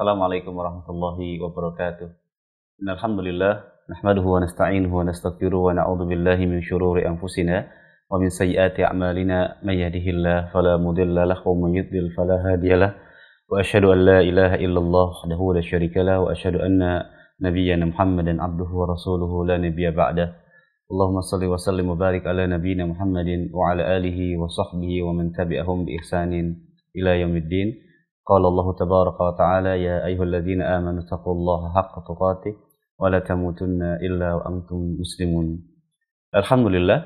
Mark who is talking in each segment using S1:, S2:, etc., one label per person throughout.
S1: Assalamualaikum warahmatullahi wabarakatuh. Innalhamdulillah nahmaduhu wa nasta'inuhu wa nastaghfiruhu wa na'udzu billahi min syururi anfusina wa min sayyiati a'malina may yahdihillahu fala mudilla lahu wa man yudlil fala hadiyalah. Wa asyhadu an la ilaha illallah wahdahu la syarika lah wa asyhadu anna nabiyyana Muhammadan abduhu wa rasuluhu la nabiyya ba'dah. Allahumma shalli wa sallim wa barik ala nabiyyina Muhammadin wa ala alihi wa sahbihi wa man tabi'ahum bi ihsanin ila yaumiddin. Qala Allah tabaraka wa ta'ala ya ayyuhalladzina amanu taqullaha haqqa tuqatih wa la tamutunna illa wa antum muslimun. Alhamdulillah,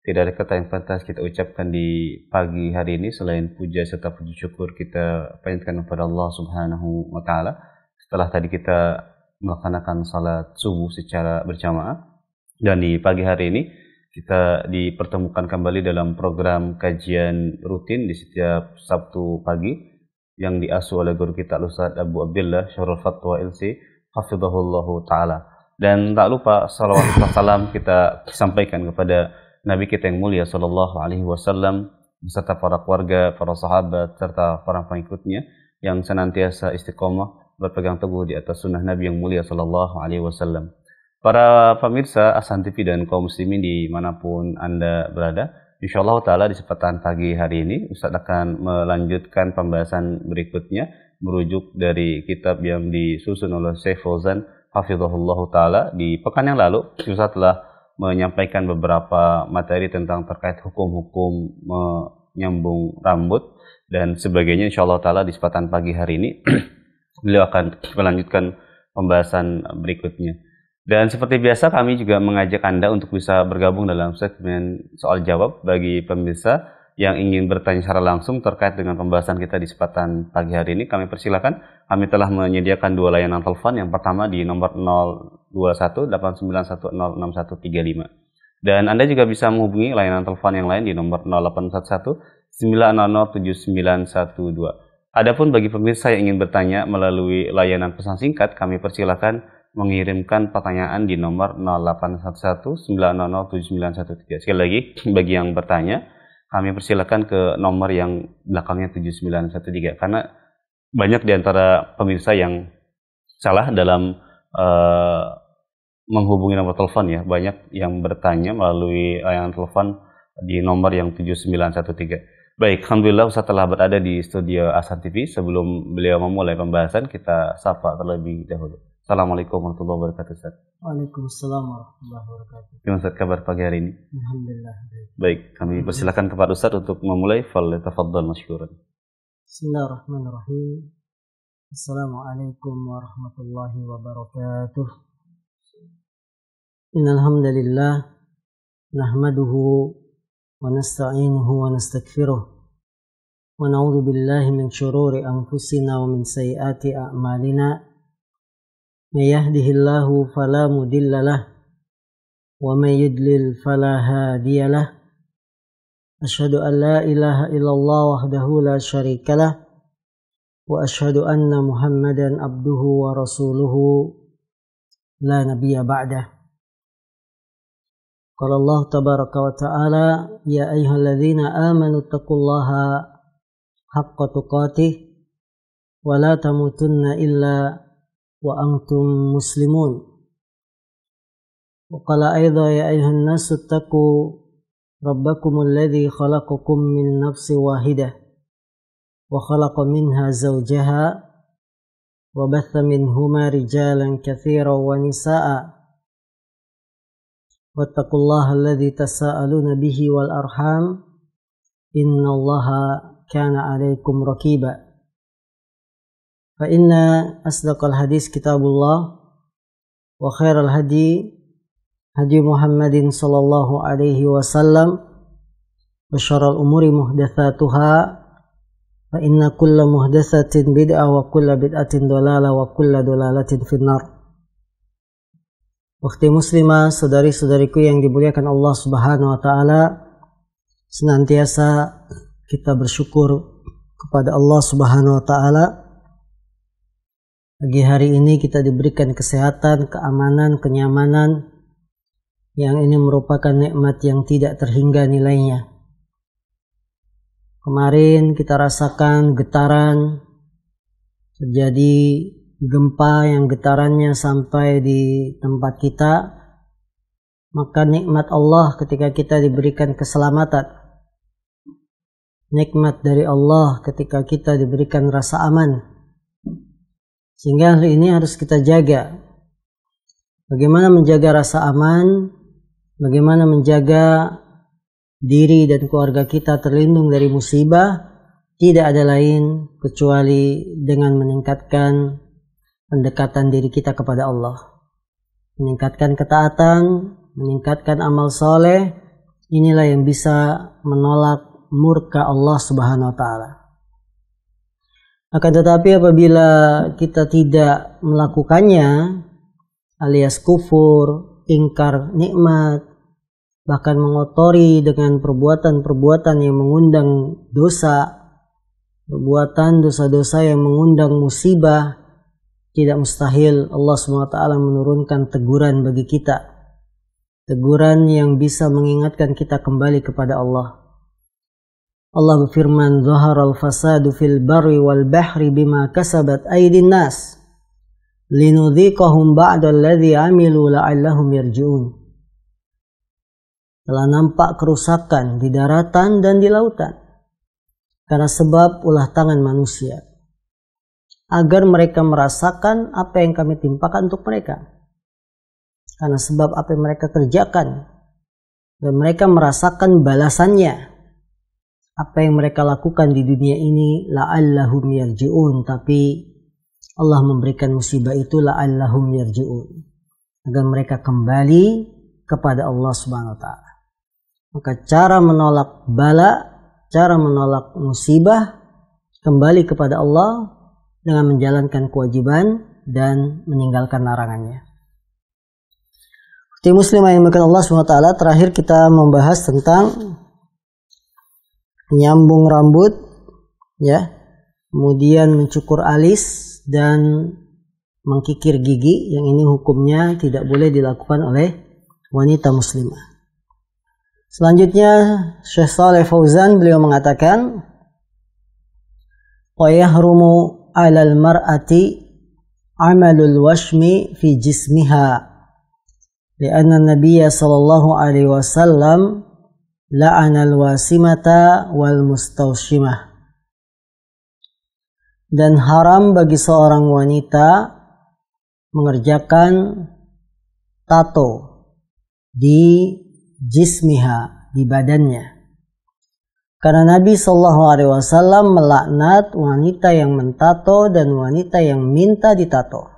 S1: tidak ada kata yang pantas kita ucapkan di pagi hari ini selain puja serta puji syukur kita panjatkan kepada Allah Subhanahu wa taala. Setelah tadi kita melaksanakan salat subuh secara berjamaah, dan di pagi hari ini kita dipertemukan kembali dalam program kajian rutin di setiap Sabtu pagi yang diasuh oleh guru kita Ustaz Abu Abdillah Syarul Fatwa LC hafizahullahu taala. Dan tak lupa salawat dan salam kita sampaikan kepada Nabi kita yang mulia sallallahu alaihi wasallam beserta para keluarga, para sahabat serta para pengikutnya yang senantiasa istiqomah berpegang teguh di atas sunnah Nabi yang mulia sallallahu alaihi wasallam. Para pemirsa Ahsan TV dan kaum muslimin dimanapun Anda berada, insyaallah ta'ala di kesempatan pagi hari ini Ustaz akan melanjutkan pembahasan berikutnya merujuk dari kitab yang disusun oleh Syekh Fauzan hafizahullah ta'ala. Di pekan yang lalu Ustaz telah menyampaikan beberapa materi tentang terkait hukum-hukum menyambung rambut dan sebagainya. Insyaallah ta'ala di kesempatan pagi hari ini beliau akan melanjutkan pembahasan berikutnya. Dan seperti biasa kami juga mengajak Anda untuk bisa bergabung dalam segmen soal jawab bagi pemirsa yang ingin bertanya secara langsung terkait dengan pembahasan kita di kesempatan pagi hari ini. Kami persilakan, kami telah menyediakan dua layanan telepon. Yang pertama di nomor 021-891-06135. Dan Anda juga bisa menghubungi layanan telepon yang lain di nomor 0811-900-7912. Adapun bagi pemirsa yang ingin bertanya melalui layanan pesan singkat, kami persilakan mengirimkan pertanyaan di nomor 0811-900-7913. Sekali lagi, bagi yang bertanya, kami persilakan ke nomor yang belakangnya 7913. Karena banyak di antara pemirsa yang salah dalam menghubungi nomor telepon ya. Banyak yang bertanya melalui layanan telepon di nomor yang 7913. Baik, alhamdulillah Ustaz telah berada di studio Ahsan TV. Sebelum beliau memulai pembahasan, kita sapa terlebih dahulu. Assalamualaikum warahmatullahi wabarakatuh Ustaz.
S2: Waalaikumsalam warahmatullahi wabarakatuh.
S1: Gimana Ustaz kabar pagi hari ini?
S2: Alhamdulillah.
S1: Baik, kami persilakan kepada Ustaz untuk memulai. Falyatafaddal masykuran.
S2: Bismillahirrahmanirrahim. Assalamualaikum warahmatullahi wabarakatuh. Innal hamdalillah nahmaduhu wa nasta'inuhu wa nastaghfiruh wa na'udzu billahi min syururi anfusina wa min sayyiati a'malina. May yahdihillahu fala mudilla lah wa may yudlil fala hadiya lah. Asyhadu an la ilaha illallah wahdahu la syarika lah wa asyhadu anna Muhammadan abduhu wa rasuluhu la nabiyya ba'dah. Qala Allah tabaraka wa ta'ala ya ayyuhalladzina amanu taqullaha haqqa tuqatih wa la tamutunna illa wa antum muslimun. Wa qala aidha ya ayyuhan nasu taqu rabbakumul ladzi khalaqakum min nafsin wahidah wa khalaqa minha zawjaha wa batha minhuma rijalan katsiran wa nisaa'a wattaqullaha alladzi tasaaluna bihi wal arham innallaha kana 'alaikum raqiba. Fa inna asdaqal hadis kitabullah wa khairal hadi Muhammadin sallallahu alaihi wasallam wa syarrul umuri muhdatsatuha fa inna kulla muhdatsatin bid'ah wa kulla bid'atin dhalalah wa kulla dhalalatin finnar. Ukhti muslimah, saudari-saudariku yang dimuliakan Allah Subhanahu wa taala, senantiasa kita bersyukur kepada Allah Subhanahu wa taala. Pagi hari ini kita diberikan kesehatan, keamanan, kenyamanan yang ini merupakan nikmat yang tidak terhingga nilainya. Kemarin kita rasakan getaran terjadi gempa yang getarannya sampai di tempat kita, maka nikmat Allah ketika kita diberikan keselamatan, nikmat dari Allah ketika kita diberikan rasa aman. Sehingga hal ini harus kita jaga. Bagaimana menjaga rasa aman, bagaimana menjaga diri dan keluarga kita terlindung dari musibah, tidak ada lain kecuali dengan meningkatkan pendekatan diri kita kepada Allah. Meningkatkan ketaatan, meningkatkan amal soleh, inilah yang bisa menolak murka Allah Subhanahu wa ta'ala. Akan tetapi apabila kita tidak melakukannya, alias kufur, ingkar nikmat, bahkan mengotori dengan perbuatan-perbuatan yang mengundang dosa, perbuatan dosa-dosa yang mengundang musibah, tidak mustahil Allah SWT menurunkan teguran bagi kita. Teguran yang bisa mengingatkan kita kembali kepada Allah. Allah berfirman, "Zaharal fasadu fil barri wal bahri bima kasabat aydin nas. Linudhiqahum ba'dalladzi 'amilu la'allahum yarji'un." Telah nampak kerusakan di daratan dan di lautan karena sebab ulah tangan manusia, agar mereka merasakan apa yang kami timpakan untuk mereka, karena sebab apa yang mereka kerjakan, dan mereka merasakan balasannya apa yang mereka lakukan di dunia ini. La'allahum yarji'un, tapi Allah memberikan musibah itu la'allahum yarji'un, agar mereka kembali kepada Allah Subhanahu wa ta'ala. Maka cara menolak bala, cara menolak musibah, kembali kepada Allah dengan menjalankan kewajiban dan meninggalkan larangannya. Seperti muslimah yang dimuliakan Allah SWT, terakhir kita membahas tentang menyambung rambut, ya, kemudian mencukur alis dan mengkikir gigi, yang ini hukumnya tidak boleh dilakukan oleh wanita muslimah. Selanjutnya Syekh Shalih Fauzan beliau mengatakan, wa yahrumu 'alal mar'ati 'amalul washmi fi jismiha li'anna an-nabiyya sallallahu alaihi wasallam la'anal wasimata wal mustawshimah. Dan haram bagi seorang wanita mengerjakan tato di jismiha, di badannya, karena Nabi SAW melaknat wanita yang mentato dan wanita yang minta ditato.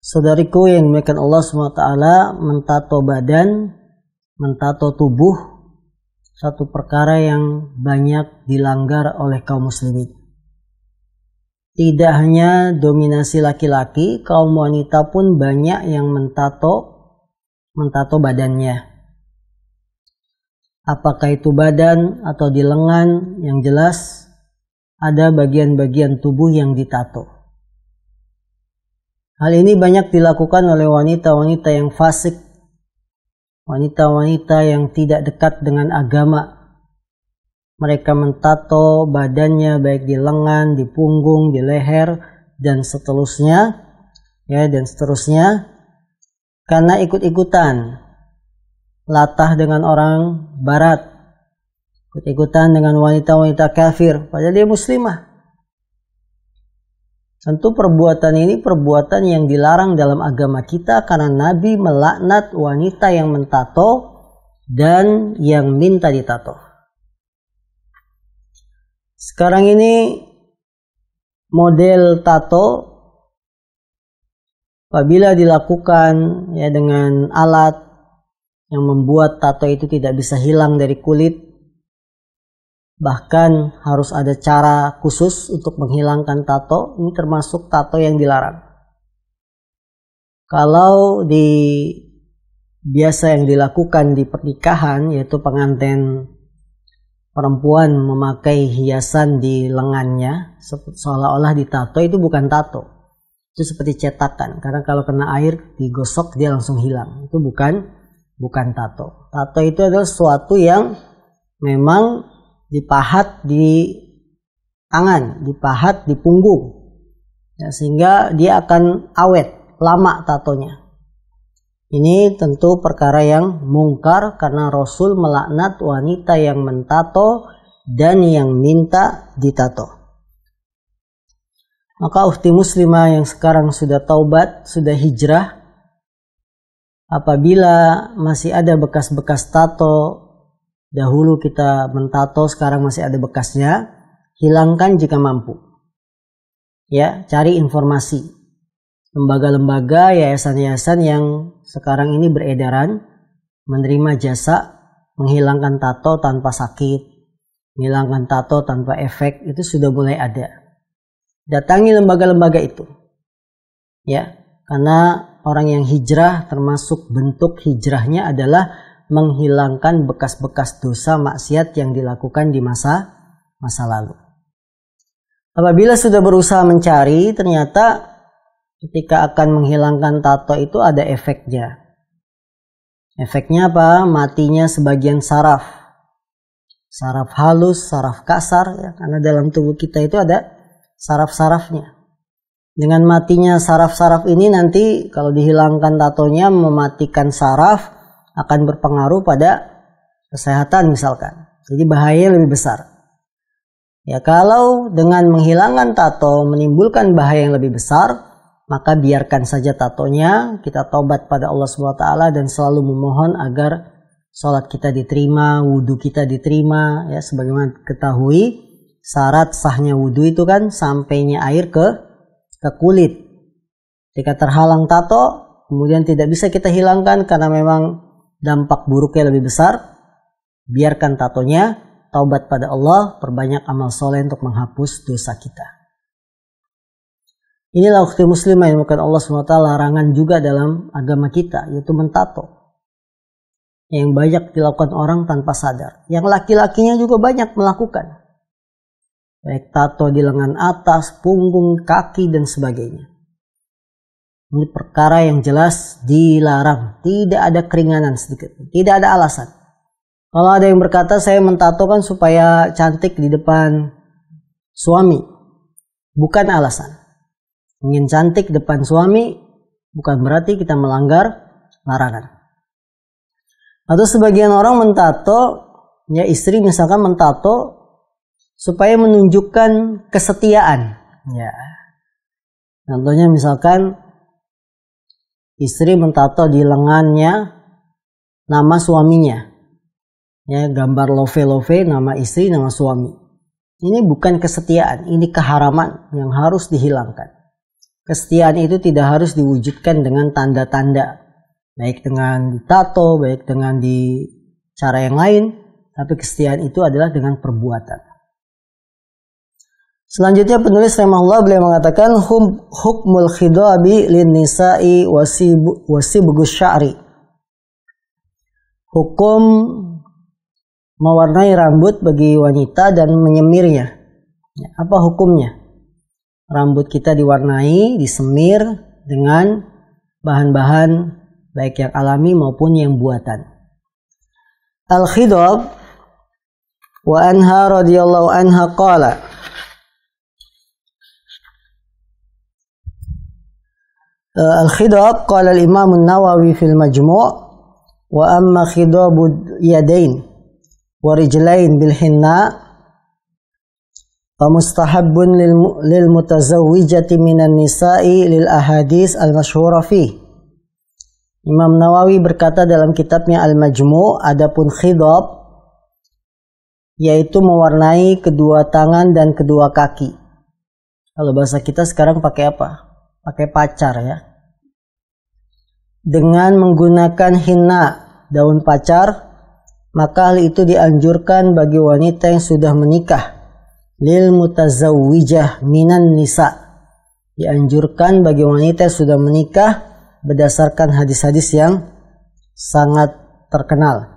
S2: Saudariku yang dimuliakan Allah SWT, mentato badan, mentato tubuh, satu perkara yang banyak dilanggar oleh kaum muslimin. Tidak hanya dominasi laki-laki, kaum wanita pun banyak yang mentato badannya. Apakah itu badan atau di lengan, yang jelas ada bagian-bagian tubuh yang ditato. Hal ini banyak dilakukan oleh wanita-wanita yang fasik, wanita-wanita yang tidak dekat dengan agama. Mereka mentato badannya baik di lengan, di punggung, di leher, dan seterusnya, ya, dan seterusnya, karena ikut-ikutan latah dengan orang barat, ikut-ikutan dengan wanita-wanita kafir, padahal dia muslimah. Tentu perbuatan ini perbuatan yang dilarang dalam agama kita, karena Nabi melaknat wanita yang mentato dan yang minta ditato. Sekarang ini model tato apabila dilakukan, ya, dengan alat yang membuat tato itu tidak bisa hilang dari kulit, bahkan harus ada cara khusus untuk menghilangkan tato. Ini termasuk tato yang dilarang. Kalau biasa yang dilakukan di pernikahan, yaitu pengantin perempuan memakai hiasan di lengannya seolah-olah ditato, itu bukan tato. Itu seperti cetakan, karena kalau kena air digosok dia langsung hilang. Itu bukan tato. Tato itu adalah sesuatu yang memang dipahat di tangan, dipahat di punggung, ya, sehingga dia akan awet, lama tatonya. Ini tentu perkara yang mungkar karena Rasul melaknat wanita yang mentato dan yang minta ditato. Maka ukhti muslimah yang sekarang sudah taubat, sudah hijrah, apabila masih ada bekas-bekas tato, dahulu kita mentato, sekarang masih ada bekasnya, hilangkan jika mampu. Ya, cari informasi. Lembaga-lembaga, yayasan-yayasan yang sekarang ini beredaran, menerima jasa menghilangkan tato tanpa sakit, menghilangkan tato tanpa efek, itu sudah mulai ada. Datangi lembaga-lembaga itu, ya, karena orang yang hijrah termasuk bentuk hijrahnya adalah menghilangkan bekas-bekas dosa maksiat yang dilakukan di masa lalu. Apabila sudah berusaha mencari, ternyata ketika akan menghilangkan tato itu ada efeknya. Efeknya apa? Matinya sebagian saraf halus, saraf kasar, ya, karena dalam tubuh kita itu ada saraf-sarafnya. Dengan matinya saraf-saraf ini nanti kalau dihilangkan tatonya mematikan saraf, akan berpengaruh pada kesehatan misalkan. Jadi bahaya lebih besar. Ya, kalau dengan menghilangkan tato menimbulkan bahaya yang lebih besar, maka biarkan saja tatonya, kita taubat pada Allah SWT dan selalu memohon agar sholat kita diterima, wudhu kita diterima, ya, sebagaimana ketahui syarat sahnya wudhu itu kan sampainya air ke kulit. Jika terhalang tato, kemudian tidak bisa kita hilangkan karena memang dampak buruknya lebih besar, biarkan tatonya, taubat pada Allah, perbanyak amal soleh untuk menghapus dosa kita. Inilah ukhti muslimah yang bukan Allah SWT larangan juga dalam agama kita, yaitu mentato. Yang banyak dilakukan orang tanpa sadar. Yang laki-lakinya juga banyak melakukan. Baik tato di lengan atas, punggung, kaki, dan sebagainya. Ini perkara yang jelas dilarang. Tidak ada keringanan sedikit. Tidak ada alasan. Kalau ada yang berkata saya mentato kan supaya cantik di depan suami. Bukan alasan. Ingin cantik depan suami bukan berarti kita melanggar larangan. Atau sebagian orang mentato, ya istri misalkan mentato supaya menunjukkan kesetiaan. Ya. Contohnya misalkan istri mentato di lengannya nama suaminya. Ya, gambar love-love nama istri, nama suami. Ini bukan kesetiaan, ini keharaman yang harus dihilangkan. Kesetiaan itu tidak harus diwujudkan dengan tanda-tanda. Baik dengan ditato, baik dengan di cara yang lain. Tapi kesetiaan itu adalah dengan perbuatan. Selanjutnya penulis rahimahullah beliau mengatakan hukmul khidabi lin nisa'i wasibgus sya'ri. Hukum mewarnai rambut bagi wanita dan menyemirnya. Apa hukumnya? Rambut kita diwarnai, disemir dengan bahan-bahan baik yang alami maupun yang buatan. Al-Khidab wa anha radhiyallahu anha qala Al-Khidab qala al-Imam an-Nawawi fil Majmu' wa amma khidabud yadain wa rijlain bil hinna fa mustahabbun lil mutazawwijati minan nisa'i lil ahadits al-masyhura fi. Imam Nawawi berkata dalam kitabnya Al-Majmu', adapun khidab yaitu mewarnai kedua tangan dan kedua kaki. Kalau bahasa kita sekarang pakai apa? Pakai pacar ya. Dengan menggunakan hinna, daun pacar, maka hal itu dianjurkan bagi wanita yang sudah menikah. Lil mutazawwijah minan nisa. Dianjurkan bagi wanita yang sudah menikah berdasarkan hadis-hadis yang sangat terkenal.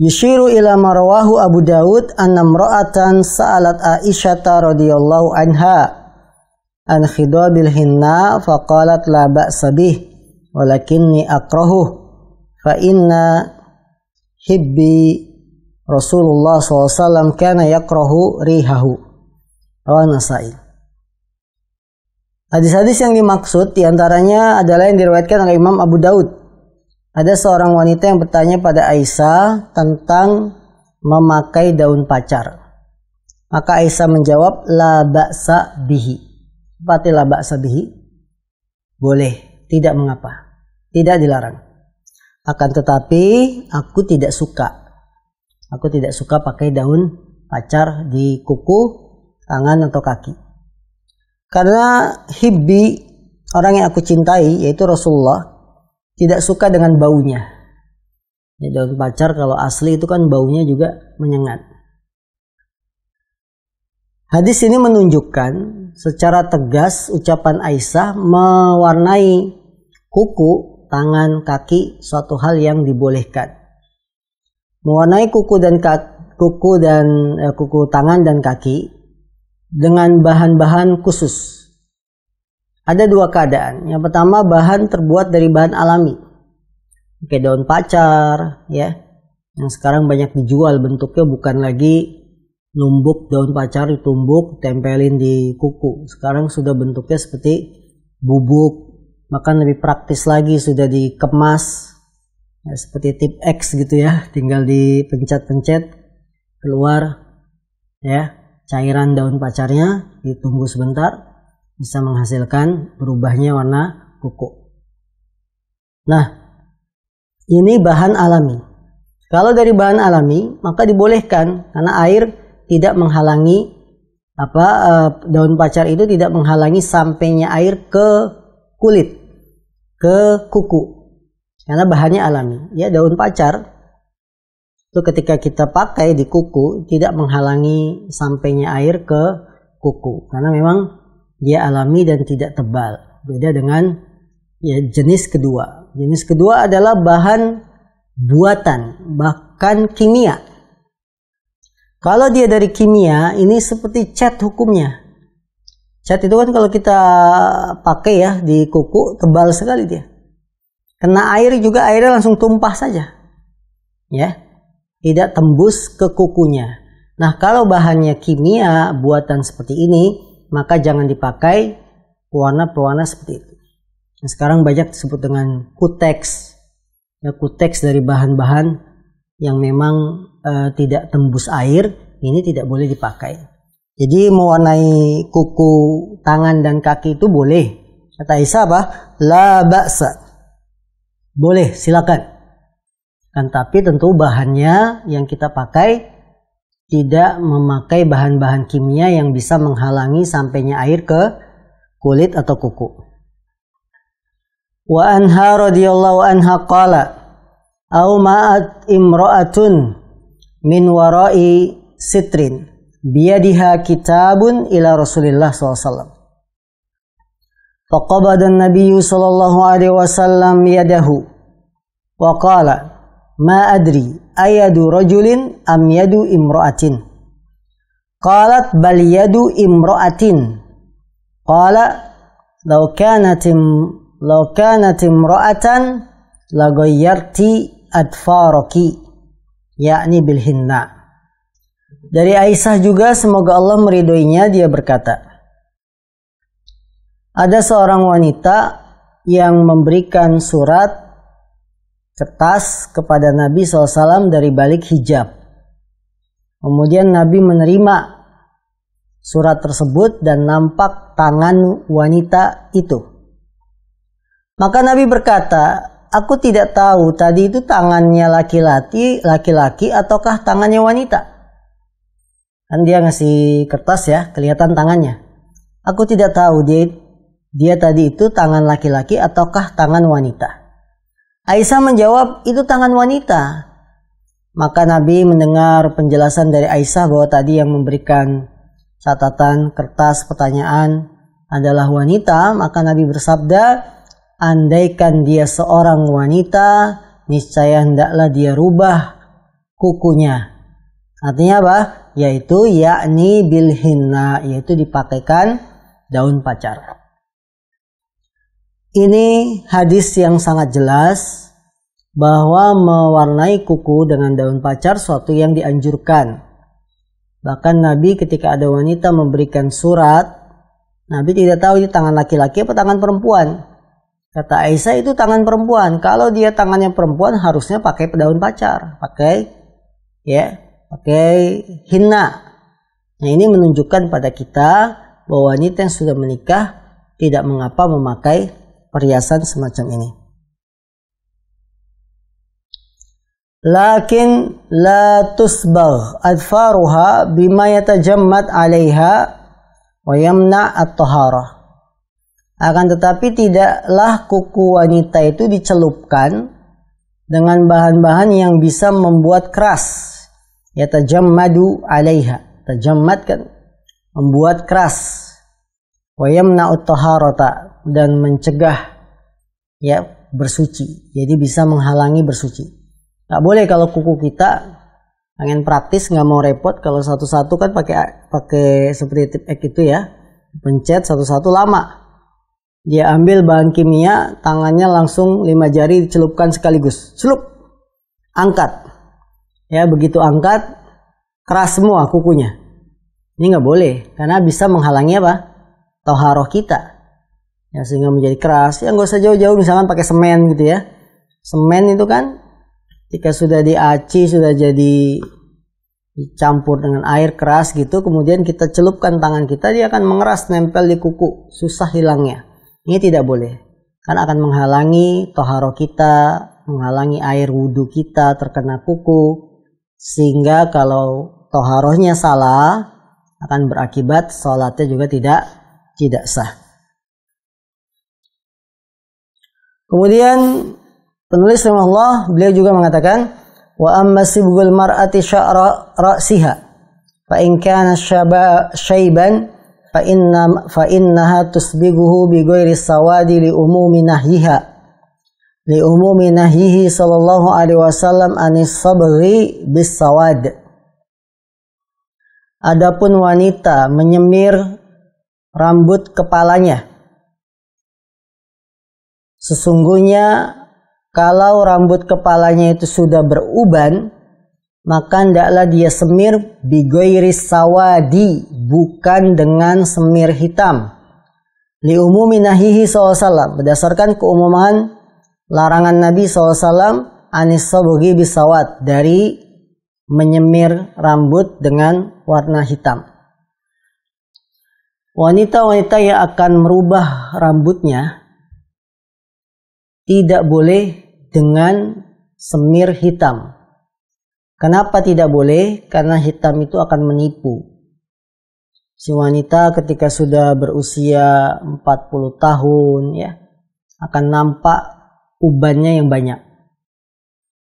S2: Yushiru ila marwahu Abu Dawud anna imra'atan sa'alat Aisyah radhiyallahu anha an khidabil hinna faqalat la ba'sa bih walakinni akrahu fa inna hibbi Rasulullah SAW kana yakrahu rihahu. Rawahu Nasa'i. Hadis-hadis yang dimaksud diantaranya adalah yang diriwayatkan oleh Imam Abu Daud. Ada seorang wanita yang bertanya pada Aisyah tentang memakai daun pacar. Maka Aisyah menjawab, la ba'sa bihi. Apa arti la ba'sa bihi? Boleh, tidak mengapa, tidak dilarang. Akan tetapi aku tidak suka. Aku tidak suka pakai daun pacar di kuku, tangan atau kaki. Karena hibbi, orang yang aku cintai, yaitu Rasulullah, tidak suka dengan baunya. Ya, daun pacar kalau asli itu kan baunya juga menyengat. Hadis ini menunjukkan secara tegas ucapan Aisyah mewarnai kuku, tangan, kaki suatu hal yang dibolehkan. Mewarnai kuku, tangan dan kaki dengan bahan-bahan khusus. Ada dua keadaan. Yang pertama, bahan terbuat dari bahan alami. Kayak daun pacar, ya. Yang sekarang banyak dijual, bentuknya bukan lagi numbuk daun pacar ditumbuk, tempelin di kuku. Sekarang sudah bentuknya seperti bubuk, bahkan lebih praktis lagi sudah dikemas. Ya, seperti tip X gitu ya, tinggal dipencet-pencet keluar ya cairan daun pacarnya, ditunggu sebentar bisa menghasilkan berubahnya warna kuku. Nah, ini bahan alami. Kalau dari bahan alami maka dibolehkan karena air tidak menghalangi daun pacar itu tidak menghalangi sampainya air ke kulit, ke kuku. Karena bahannya alami. Ya, daun pacar itu ketika kita pakai di kuku tidak menghalangi sampainya air ke kuku. Karena memang dia alami dan tidak tebal. Beda dengan ya jenis kedua. Jenis kedua adalah bahan buatan, bahkan kimia. Kalau dia dari kimia, ini seperti cat hukumnya. Cat itu kan kalau kita pakai ya di kuku tebal sekali dia. Kena air juga airnya langsung tumpah saja. Ya. Tidak tembus ke kukunya. Nah, kalau bahannya kimia buatan seperti ini, maka jangan dipakai pewarna-pewarna seperti itu. Nah, sekarang banyak disebut dengan kuteks. Ya, kuteks dari bahan-bahan yang memang tidak tembus air, ini tidak boleh dipakai. Jadi mewarnai kuku, tangan dan kaki itu boleh. Kata Aisyah apa? La ba'sa. Boleh, silakan. Kan tapi tentu bahannya yang kita pakai tidak memakai bahan-bahan kimia yang bisa menghalangi sampainya air ke kulit atau kuku. Wa anha radhiyallahu anha qala au ma'at imra'atun min wara'i sitrin biyadiha kitabun ila Rasulillah SAW. Faqabada an-nabiyyu sallallahu alaihi wasallam yadahu wa qala ma adri ayadu rajulin am yadu imra'atin. Qalat bal yadu imra'atin. Qala law kanat imra'atan la ghayyarti adfaraki, yakni bil hinna. Dari Aisyah juga, semoga Allah meridhoinya, dia berkata, ada seorang wanita yang memberikan surat kertas kepada Nabi SAW dari balik hijab. Kemudian Nabi menerima surat tersebut dan nampak tangan wanita itu. Maka Nabi berkata, aku tidak tahu tadi itu tangannya laki-laki ataukah tangannya wanita. Kan dia ngasih kertas ya, kelihatan tangannya. Aku tidak tahu dia tadi itu tangan laki-laki ataukah tangan wanita. Aisyah menjawab, itu tangan wanita. Maka Nabi mendengar penjelasan dari Aisyah bahwa tadi yang memberikan catatan kertas pertanyaan adalah wanita. Maka Nabi bersabda, andaikan dia seorang wanita, niscaya hendaklah dia rubah kukunya. Artinya apa? Yaitu yakni bil hinna, yaitu dipakaikan daun pacar. Ini hadis yang sangat jelas bahwa mewarnai kuku dengan daun pacar suatu yang dianjurkan. Bahkan Nabi ketika ada wanita memberikan surat, Nabi tidak tahu itu tangan laki-laki apa tangan perempuan. Kata Aisyah itu tangan perempuan. Kalau dia tangannya perempuan harusnya pakai daun pacar, pakai henna. Nah, ini menunjukkan pada kita bahwa wanita yang sudah menikah tidak mengapa memakai perhiasan semacam ini. Lakin la tusbagh adfaruha bima yatajammad 'alaiha wa yamna' at-taharah. Akan tetapi tidaklah kuku wanita itu dicelupkan dengan bahan-bahan yang bisa membuat keras. Yatajammadu 'alaiha. Tajammad kan membuat keras. Wa yamna'ut taharata, dan mencegah bersuci. Jadi bisa menghalangi bersuci. Nggak boleh kalau kuku kita pengen praktis, nggak mau repot, kalau satu-satu kan pakai seperti tip X itu ya, pencet satu-satu lama. Dia ambil bahan kimia, tangannya langsung 5 jari dicelupkan sekaligus, celup, angkat. Ya, begitu angkat keras semua kukunya. Ini nggak boleh karena bisa menghalangi apa? Taharah kita. Ya, sehingga menjadi keras. Ya nggak usah jauh-jauh, misalkan pakai semen gitu ya. Semen itu kan jika sudah diaci, sudah jadi dicampur dengan air keras gitu, kemudian kita celupkan tangan kita, dia akan mengeras, nempel di kuku, susah hilangnya. Ini tidak boleh, karena akan menghalangi taharah kita, menghalangi air wudhu kita terkena kuku, sehingga kalau taharahnya salah akan berakibat sholatnya juga tidak sah. Kemudian penulis rahimahullah, beliau juga mengatakan, wa amma sibghul mar'ati sya'ra ra'siha fa in kana syaiban fa innaha tusbighuhu bi ghairi sawadi li umumi nahyihi sallallahu alaihi wasallam anis sabghi bis sawad. Adapun wanita menyemir rambut kepalanya, sesungguhnya kalau rambut kepalanya itu sudah beruban, maka hendaklah dia semir bighairi sawadi, bukan dengan semir hitam. Li umumi nahyihi SAW, berdasarkan keumuman larangan Nabi SAW anis sabghi bisawad, dari menyemir rambut dengan warna hitam. Wanita-wanita yang akan merubah rambutnya tidak boleh dengan semir hitam. Kenapa tidak boleh? Karena hitam itu akan menipu. Si wanita ketika sudah berusia 40 tahun ya, akan nampak ubannya yang banyak.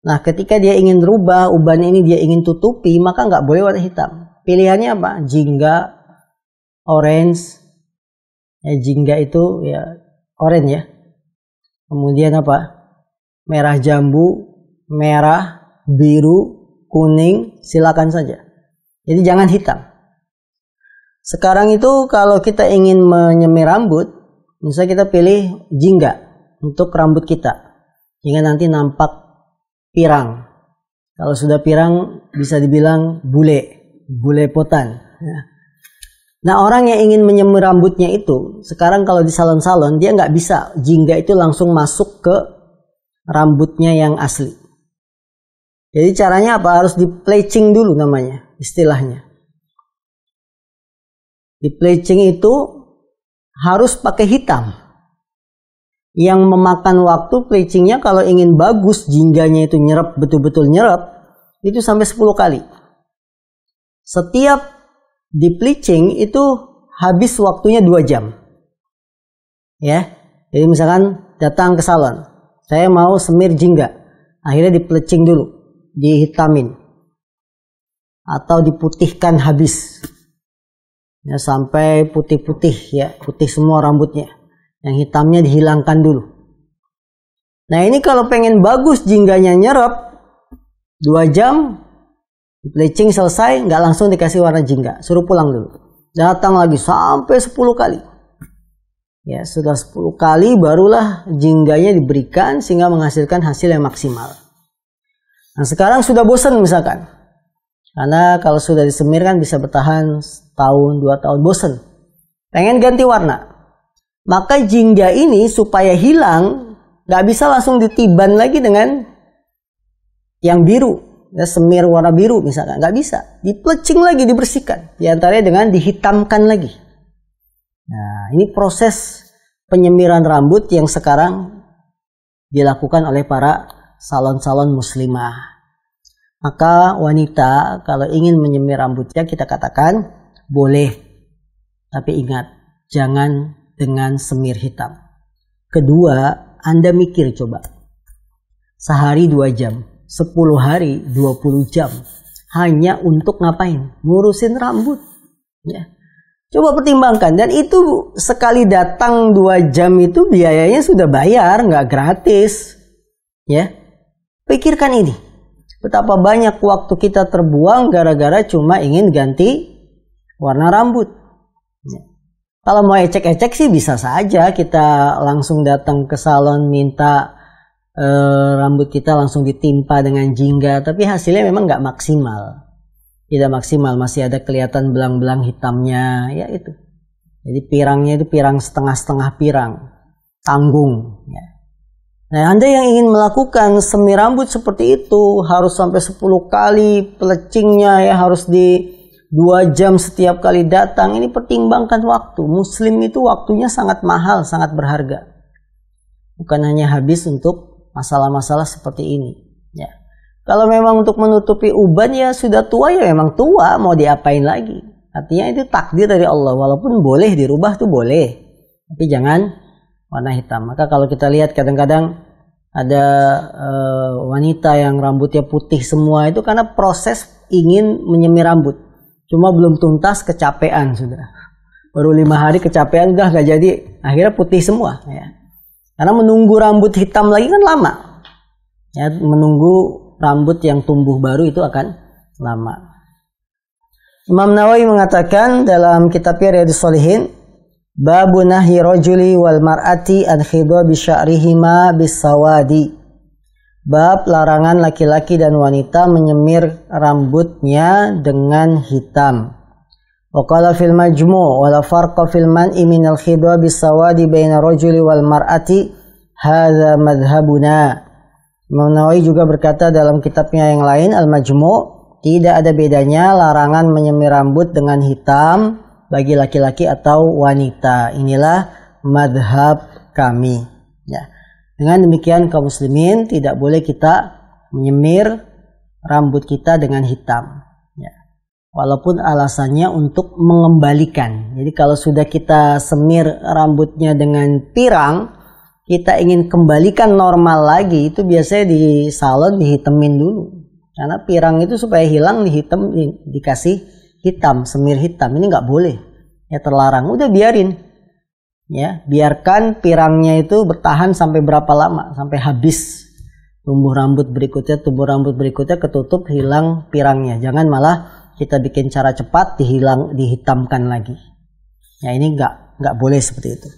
S2: Nah, ketika dia ingin rubah uban ini, dia ingin tutupi, maka nggak boleh warna hitam. Pilihannya apa? Jingga, orange. Ya, jingga itu ya orange ya. Kemudian apa? Merah jambu, merah, biru, kuning, silakan saja. Jadi jangan hitam. Sekarang itu kalau kita ingin menyemir rambut, misalnya kita pilih jingga untuk rambut kita, hingga nanti nampak pirang. Kalau sudah pirang bisa dibilang bule potan. Nah, orang yang ingin menyemir rambutnya itu, sekarang kalau di salon-salon dia nggak bisa jingga itu langsung masuk ke rambutnya yang asli. Jadi caranya apa? Harus di bleaching dulu namanya, istilahnya. Di bleaching itu harus pakai hitam. Yang memakan waktu bleachingnya kalau ingin bagus, jingganya itu nyerap, betul-betul nyerap, itu sampai 10 kali. Setiap di bleaching itu habis waktunya 2 jam. Ya. Jadi misalkan datang ke salon, saya mau semir jingga. Akhirnya di bleaching dulu, dihitamin atau diputihkan habis ya, sampai putih-putih ya, putih semua rambutnya, yang hitamnya dihilangkan dulu. Nah, ini kalau pengen bagus jingganya nyerap 2 jam, bleaching selesai, nggak langsung dikasih warna jingga, suruh pulang dulu, datang lagi sampai 10 kali. Ya, sudah 10 kali barulah jingganya diberikan sehingga menghasilkan hasil yang maksimal. Nah, sekarang sudah bosan misalkan. Karena kalau sudah disemir kan bisa bertahan setahun, 2 tahun, bosan. Pengen ganti warna. Maka jingga ini supaya hilang, gak bisa langsung ditiban lagi dengan yang biru. Ya, semir warna biru misalkan. Gak bisa. Diplecing lagi, dibersihkan. Di antaranya dengan dihitamkan lagi. Nah, ini proses penyemiran rambut yang sekarang dilakukan oleh para salon-salon muslimah. Maka wanita kalau ingin menyemir rambutnya kita katakan boleh. Tapi ingat, jangan dengan semir hitam. Kedua, Anda mikir coba. Sehari 2 jam, 10 hari 20 jam. Hanya untuk ngapain? Ngurusin rambut. Ya. Coba pertimbangkan. Dan itu sekali datang 2 jam itu biayanya sudah bayar, nggak gratis. Ya. Pikirkan ini. Betapa banyak waktu kita terbuang gara-gara cuma ingin ganti warna rambut. Ya. Kalau mau ecek-ecek sih bisa saja kita langsung datang ke salon minta rambut kita langsung ditimpa dengan jingga. Tapi hasilnya memang nggak maksimal. Tidak maksimal, masih ada kelihatan belang-belang hitamnya. Ya itu. Jadi pirangnya itu pirang setengah-setengah pirang. Tanggung. Ya. Nah, Anda yang ingin melakukan semir rambut seperti itu harus sampai 10 kali pelecingnya ya, harus di 2 jam setiap kali datang. Ini pertimbangkan waktu. Muslim itu waktunya sangat mahal, sangat berharga. Bukan hanya habis untuk masalah-masalah seperti ini. Ya. Kalau memang untuk menutupi uban ya sudah tua ya memang tua, mau diapain lagi. Artinya itu takdir dari Allah. Walaupun boleh dirubah tuh boleh. Tapi jangan warna hitam. Maka kalau kita lihat kadang-kadang ada wanita yang rambutnya putih semua itu karena proses ingin menyemir rambut. Cuma belum tuntas, kecapean sudah. Baru 5 hari kecapean udah gak jadi. Akhirnya putih semua. Ya. Karena menunggu rambut hitam lagi kan lama. Ya, menunggu rambut yang tumbuh baru itu akan lama. Imam Nawawi mengatakan dalam kitabnya Riyadhus Shalihin, Babu nahi rajuli wal mar'ati an khidabi sya'rihima bisawadi. Bab larangan laki-laki dan wanita menyemir rambutnya dengan hitam. Wa qala fil majmu' wa la farqa fil man'i min al khidabi bisawadi baina rajuli wal mar'ati hadza madhhabuna. Imam Nawawi juga berkata dalam kitabnya yang lain Al-Majmu', tidak ada bedanya larangan menyemir rambut dengan hitam bagi laki-laki atau wanita. Inilah madhab kami. Ya. Dengan demikian kaum muslimin tidak boleh kita menyemir rambut kita dengan hitam. Ya. Walaupun alasannya untuk mengembalikan. Jadi kalau sudah kita semir rambutnya dengan pirang, kita ingin kembalikan normal lagi, itu biasanya di salon dihitemin dulu. Karena pirang itu supaya hilang dihitam, dikasih hitam, semir hitam. Ini nggak boleh, ya terlarang. Udah biarin, ya biarkan pirangnya itu bertahan sampai berapa lama, sampai habis. Tumbuh rambut berikutnya ketutup, hilang pirangnya. Jangan malah kita bikin cara cepat dihitamkan lagi. Ya ini nggak boleh seperti itu.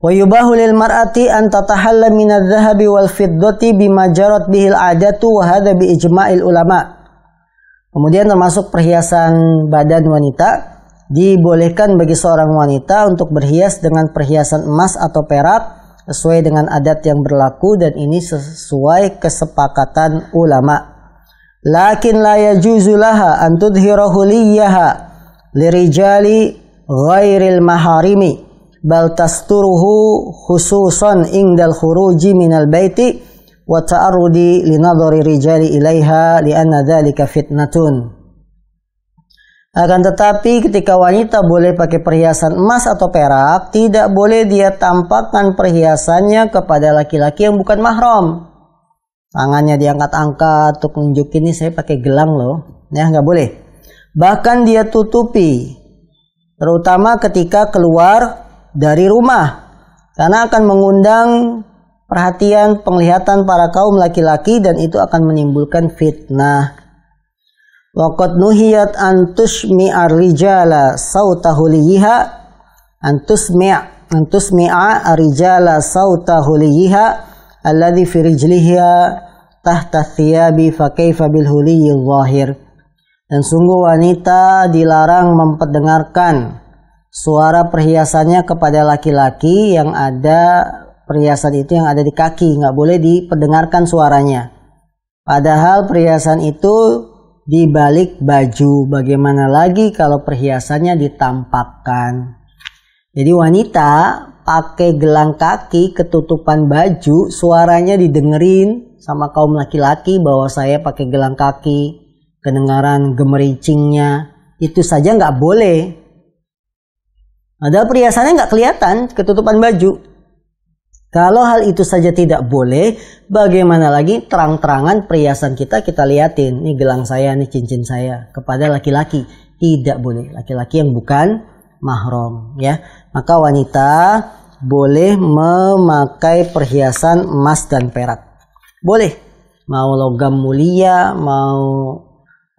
S2: Wa yubahu lil mar'ati an tatahalla min adh-dhahabi wal fiddati bima jarat bihil 'adatu wa hadha bi ijma'il ulama. Kemudian termasuk perhiasan badan wanita, dibolehkan bagi seorang wanita untuk berhias dengan perhiasan emas atau perak sesuai dengan adat yang berlaku, dan ini sesuai kesepakatan ulama. Lakin la yajuzu laha an tudhhira huliyaha lirijali ghairil maharimi bal tasturuhu khususan indal khuruji minal baiti wa ta'arrudi li nadhari rijali ilaiha li anna dzalika fitnatun. Akan tetapi ketika wanita boleh pakai perhiasan emas atau perak, tidak boleh dia tampakkan perhiasannya kepada laki-laki yang bukan mahram. Tangannya diangkat-angkat untuk nunjukin ini saya pakai gelang loh. Ya nggak boleh. Bahkan dia tutupi, terutama ketika keluar dari rumah, karena akan mengundang perhatian penglihatan para kaum laki-laki dan itu akan menimbulkan fitnah. Waqad nuhiyat an tushmi'ar rijala sautahu liha antusmi'a arijala sauta huliyiha alladhi fi rijliha tahta thiyabi fa kaifa bil huliyil zahir. Dan sungguh wanita dilarang memperdengarkan suara perhiasannya kepada laki-laki yang ada perhiasan itu yang ada di kaki, nggak boleh diperdengarkan suaranya. Padahal perhiasan itu di balik baju. Bagaimana lagi kalau perhiasannya ditampakkan? Jadi wanita pakai gelang kaki, ketutupan baju, suaranya didengerin sama kaum laki-laki bahwa saya pakai gelang kaki, kedengaran gemerincingnya, itu saja nggak boleh. Padahal perhiasannya nggak kelihatan, ketutupan baju. Kalau hal itu saja tidak boleh, bagaimana lagi terang-terangan perhiasan kita liatin. Ini gelang saya, ini cincin saya kepada laki-laki. Tidak boleh, laki-laki yang bukan mahram, ya. Maka wanita boleh memakai perhiasan emas dan perak. Boleh, mau logam mulia, mau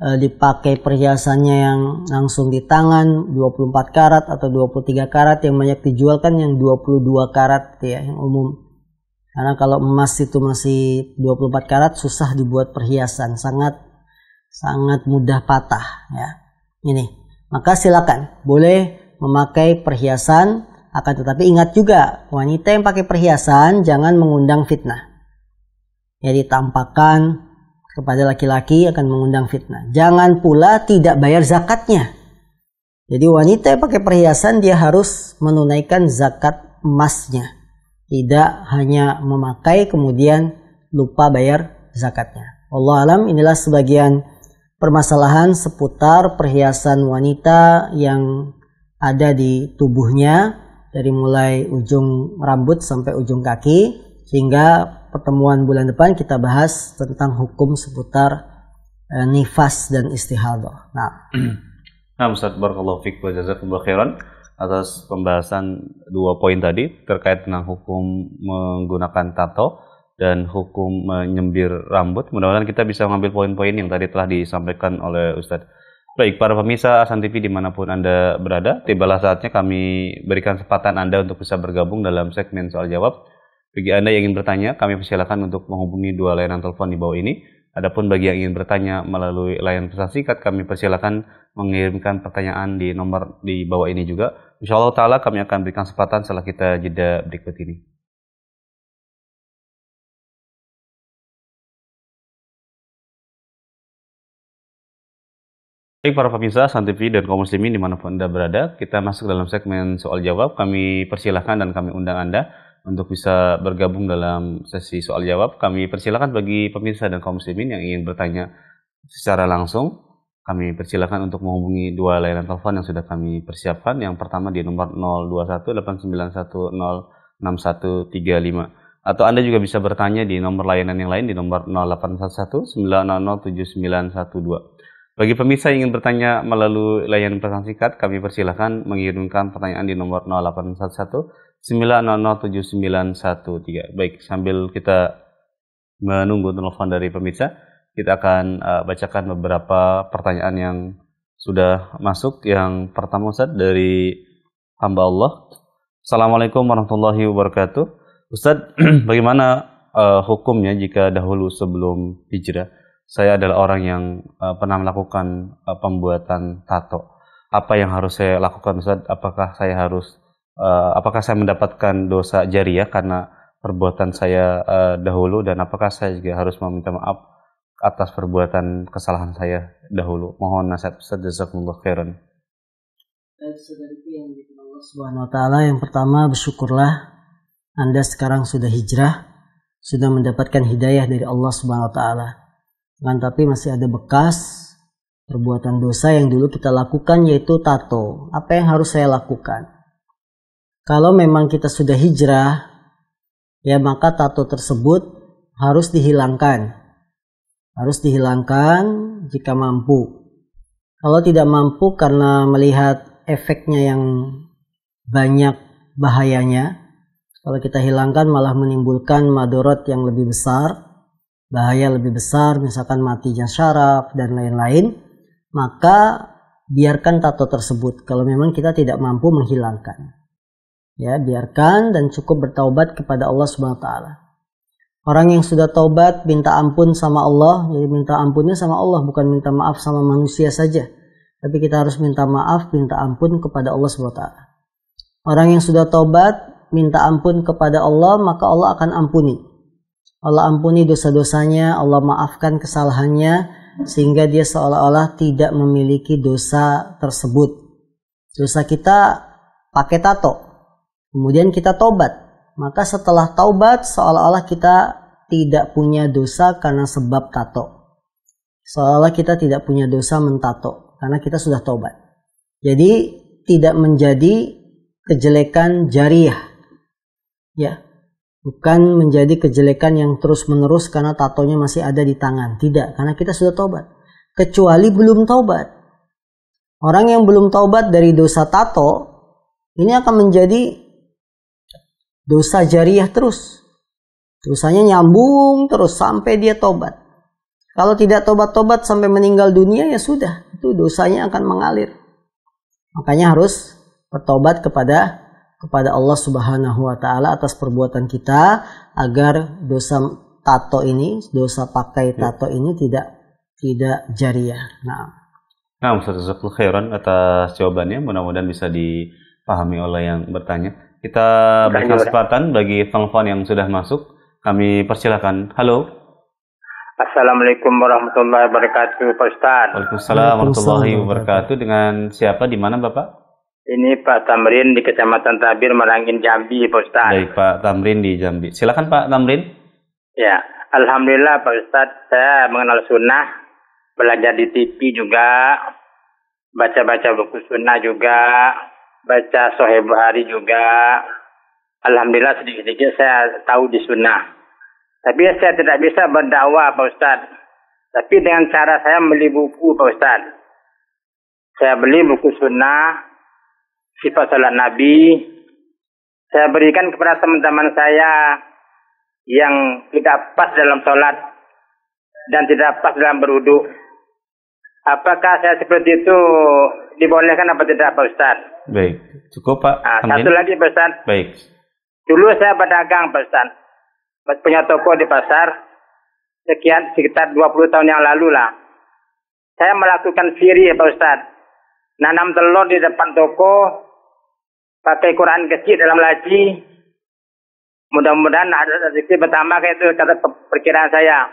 S2: dipakai perhiasannya yang langsung di tangan 24 karat atau 23 karat, yang banyak dijual kan yang 22 karat ya, yang umum. Karena kalau emas itu masih 24 karat susah dibuat perhiasan, sangat mudah patah ya. Ini, maka silakan boleh memakai perhiasan, akan tetapi ingat juga wanita yang pakai perhiasan jangan mengundang fitnah. Jadi tampakkan kepada laki-laki akan mengundang fitnah. Jangan pula tidak bayar zakatnya. Jadi wanita yang pakai perhiasan dia harus menunaikan zakat emasnya. Tidak hanya memakai kemudian lupa bayar zakatnya. Wallahu alam, inilah sebagian permasalahan seputar perhiasan wanita yang ada di tubuhnya dari mulai ujung rambut sampai ujung kaki, sehingga pertemuan bulan depan kita bahas tentang hukum seputar nifas dan istihadah.
S1: Nah, Ustaz, barakallahu fiik wa jazakumullahu khairan atas pembahasan 2 poin tadi terkait dengan hukum menggunakan tato dan hukum menyembir rambut. Mudah-mudahan kita bisa mengambil poin-poin yang tadi telah disampaikan oleh Ustaz. Baik, para pemirsa Ahsan TV dimanapun Anda berada, tibalah saatnya kami berikan kesempatan Anda untuk bisa bergabung dalam segmen soal jawab. Bagi Anda yang ingin bertanya, kami persilakan untuk menghubungi 2 layanan telepon di bawah ini. Adapun bagi yang ingin bertanya melalui layanan pesan singkat, kami persilakan mengirimkan pertanyaan di nomor di bawah ini juga. Insyaallah ta'ala kami akan berikan kesempatan setelah kita jeda berikut ini. Baik para pemirsa Ahsan TV dan kaum muslimin dimanapun Anda berada, kita masuk dalam segmen soal jawab. Kami persilahkan dan kami undang Anda untuk bisa bergabung dalam sesi soal jawab. Kami persilakan bagi pemirsa dan kaum muslimin yang ingin bertanya secara langsung, kami persilakan untuk menghubungi 2 layanan telepon yang sudah kami persiapkan. Yang pertama di nomor 021891061135. Atau Anda juga bisa bertanya di nomor layanan yang lain di nomor 0811900912. Bagi pemirsa yang ingin bertanya melalui layanan pesan singkat, kami persilahkan mengirimkan pertanyaan di nomor 0811900913. Baik, sambil kita menunggu telepon dari pemirsa, kita akan bacakan beberapa pertanyaan yang sudah masuk. Yang pertama, Ustaz, dari hamba Allah. Assalamualaikum warahmatullahi wabarakatuh. Ustaz, bagaimana hukumnya jika dahulu sebelum hijrah saya adalah orang yang pernah melakukan pembuatan tato? Apa yang harus saya lakukan, Ustaz? Apakah saya mendapatkan dosa jariyah karena perbuatan saya dahulu, dan apakah saya juga harus meminta maaf atas perbuatan kesalahan saya dahulu? Mohon nasihat Ustaz, jazakumullah khairan.
S2: Baik, saudariku yang dimuliakan Allah Subhanahu wa taala, yang pertama bersyukurlah Anda sekarang sudah hijrah, sudah mendapatkan hidayah dari Allah Subhanahu wa taala. Tapi masih ada bekas perbuatan dosa yang dulu kita lakukan, yaitu tato. Apa yang harus saya lakukan? Kalau memang kita sudah hijrah, ya maka tato tersebut harus dihilangkan. Harus dihilangkan jika mampu. Kalau tidak mampu karena melihat efeknya yang banyak bahayanya, kalau kita hilangkan malah menimbulkan madorot yang lebih besar, bahaya lebih besar, misalkan matinya syaraf dan lain-lain, maka biarkan tato tersebut kalau memang kita tidak mampu menghilangkan. Ya, biarkan dan cukup bertaubat kepada Allah Subhanahu wa taala. Orang yang sudah taubat minta ampun sama Allah, jadi minta ampunnya sama Allah, bukan minta maaf sama manusia saja. Tapi kita harus minta maaf, minta ampun kepada Allah Subhanahu wa taala. Orang yang sudah taubat minta ampun kepada Allah, maka Allah akan ampuni. Allah ampuni dosa-dosanya, Allah maafkan kesalahannya, sehingga dia seolah-olah tidak memiliki dosa tersebut. Dosa kita pakai tato, kemudian kita taubat. Maka setelah taubat seolah-olah kita tidak punya dosa karena sebab tato. Seolah-olah kita tidak punya dosa mentato karena kita sudah taubat. Jadi tidak menjadi kejelekan jariyah. Ya, bukan menjadi kejelekan yang terus-menerus karena tatonya masih ada di tangan. Tidak, karena kita sudah taubat. Kecuali belum taubat. Orang yang belum taubat dari dosa tato ini akan menjadi dosa jariyah terus. Dosanya nyambung terus sampai dia tobat. Kalau tidak tobat-tobat sampai meninggal dunia, ya sudah, itu dosanya akan mengalir. Makanya harus bertobat kepada Allah Subhanahu wa taala atas perbuatan kita, agar dosa tato ini, dosa pakai tato ini tidak jariyah.
S1: Nah, Ustaz, jazakallahu khairan atas jawabannya. Mudah-mudahan bisa dipahami oleh yang bertanya. Kita berikan kesempatan bagi telepon yang sudah masuk. Kami persilakan. Halo.
S3: Assalamualaikum warahmatullahi wabarakatuh, Pak Ustaz.
S1: Waalaikumsalam warahmatullahi wabarakatuh. Dengan siapa, di mana Bapak?
S3: Ini Pak Tamrin di Kecamatan Tabir, Merangin, Jambi, Pak Ustaz.
S1: Baik, Pak Tamrin di Jambi. Silakan Pak Tamrin.
S3: Ya, alhamdulillah Pak Ustaz, saya mengenal sunnah, belajar di TV juga, baca-baca buku sunnah juga, baca Sahih Bukhari juga. Alhamdulillah sedikit-sedikit saya tahu di sunnah. Tapi saya tidak bisa berdakwah Pak Ustaz. Tapi dengan cara saya beli buku Pak Ustaz. Saya beli buku sunnah, sifat salat Nabi. Saya berikan kepada teman-teman saya yang tidak pas dalam salat dan tidak pas dalam berwudu. Apakah saya seperti itu dibolehkan apa tidak Pak Ustaz?
S1: Baik, cukup Pak.
S3: Satu lagi Pak Ustaz.
S1: Baik.
S3: Dulu saya berdagang Pak Ustaz. Punya toko di pasar. Sekitar 20 tahun yang lalu lah. Saya melakukan siri Pak Ustaz. Nanam telur di depan toko. Pakai Quran kecil dalam laci. Mudah-mudahan ada rezeki bertambah, kayak itu kata perkiraan saya.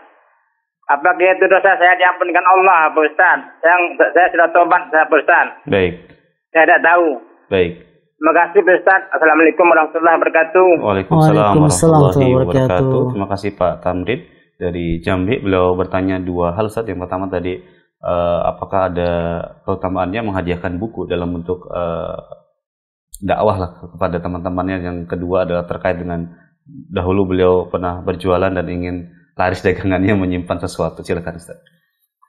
S3: Apakah itu dosa saya diampunkan Allah Pak Ustaz? Saya sudah tobat Pak Ustaz.
S1: Baik.
S3: Saya tidak tahu.
S1: Baik.
S3: Terima kasih Pak Ustaz. Assalamualaikum warahmatullahi wabarakatuh.
S1: Waalaikumsalam warahmatullahi wabarakatuh. Terima kasih Pak Tamrin dari Jambi. Beliau bertanya dua hal, Ustaz. Yang pertama tadi, apakah ada keutamaannya menghadiahkan buku dalam bentuk dakwah lah kepada teman-temannya. Yang kedua adalah terkait dengan dahulu beliau pernah berjualan dan ingin laris dagangannya menyimpan sesuatu. Silakan Ustaz.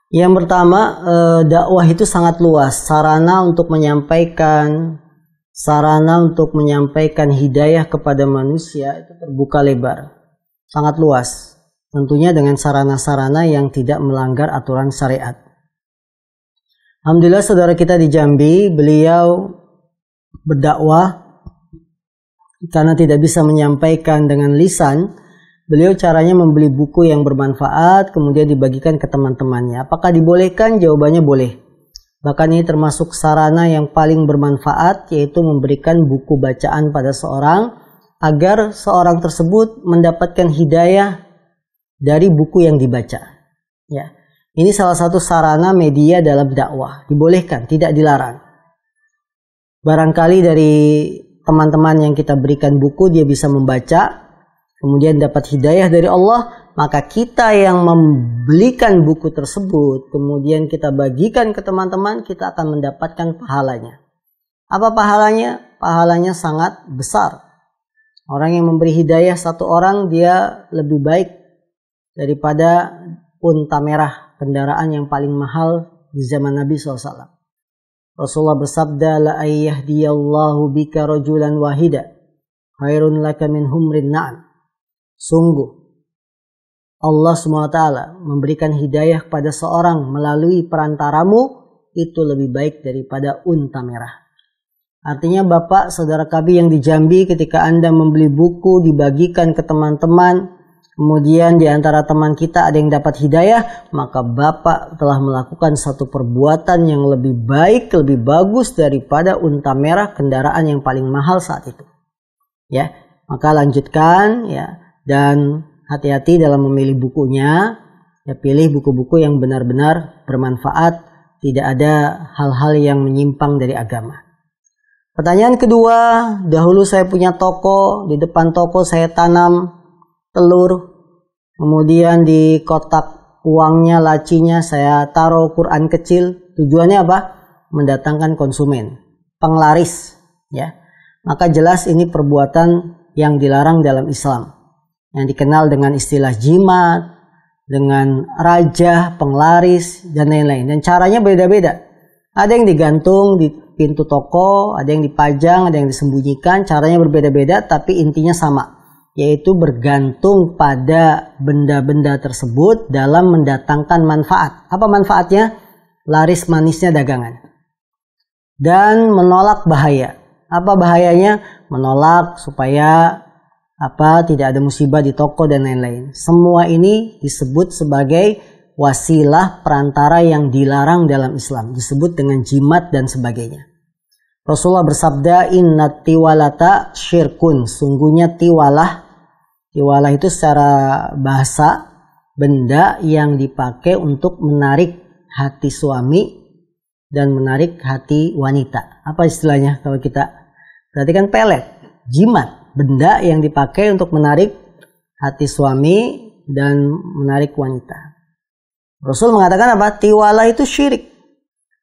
S2: Yang pertama, dakwah itu sangat luas. Sarana untuk menyampaikan hidayah kepada manusia itu terbuka lebar, sangat luas. Tentunya dengan sarana-sarana yang tidak melanggar aturan syariat. Alhamdulillah saudara kita di Jambi, beliau berdakwah karena tidak bisa menyampaikan dengan lisan. Beliau caranya membeli buku yang bermanfaat, kemudian dibagikan ke teman-temannya. Apakah dibolehkan? Jawabannya boleh. Bahkan ini termasuk sarana yang paling bermanfaat, yaitu memberikan buku bacaan pada seorang, agar seorang tersebut mendapatkan hidayah dari buku yang dibaca. Ya, ini salah satu sarana media dalam dakwah. Dibolehkan, tidak dilarang. Barangkali dari teman-teman yang kita berikan buku, dia bisa membaca, kemudian dapat hidayah dari Allah, maka kita yang membelikan buku tersebut, kemudian kita bagikan ke teman-teman, kita akan mendapatkan pahalanya. Apa pahalanya? Pahalanya sangat besar. Orang yang memberi hidayah satu orang, dia lebih baik daripada unta merah, kendaraan yang paling mahal di zaman Nabi SAW. Rasulullah bersabda, la ayyahdiyallahu bika rajulan wahida khairun laka min humrin na'am. Sungguh Allah SWT memberikan hidayah kepada seorang melalui perantaramu, itu lebih baik daripada unta merah. Artinya Bapak, saudara kami yang di Jambi, ketika Anda membeli buku dibagikan ke teman-teman, kemudian di antara teman kita ada yang dapat hidayah, maka Bapak telah melakukan satu perbuatan yang lebih baik, lebih bagus daripada unta merah, kendaraan yang paling mahal saat itu. Ya, maka lanjutkan ya, dan hati-hati dalam memilih bukunya. Ya, pilih buku-buku yang benar-benar bermanfaat, tidak ada hal-hal yang menyimpang dari agama. Pertanyaan kedua, dahulu saya punya toko, di depan toko saya tanam telur, kemudian di kotak uangnya, lacinya saya taruh Quran kecil. Tujuannya apa? Mendatangkan konsumen, penglaris, ya. Maka jelas ini perbuatan yang dilarang dalam Islam, yang dikenal dengan istilah jimat, dengan raja, penglaris, dan lain-lain. Dan caranya beda-beda. Ada yang digantung di pintu toko, ada yang dipajang, ada yang disembunyikan. Caranya berbeda-beda, tapi intinya sama, yaitu bergantung pada benda-benda tersebut dalam mendatangkan manfaat. Apa manfaatnya? Laris manisnya dagangan. Dan menolak bahaya. Apa bahayanya? Menolak supaya tidak ada musibah di toko dan lain-lain. Semua ini disebut sebagai wasilah perantara yang dilarang dalam Islam, disebut dengan jimat dan sebagainya. Rasulullah bersabda, inna tiwalata syirkun, sungguhnya tiwalah itu secara bahasa benda yang dipakai untuk menarik hati suami dan menarik hati wanita. Apa istilahnya kalau kita perhatikan? Pelet, jimat, benda yang dipakai untuk menarik hati suami dan menarik wanita. Rasul mengatakan apa? Tiwala itu syirik.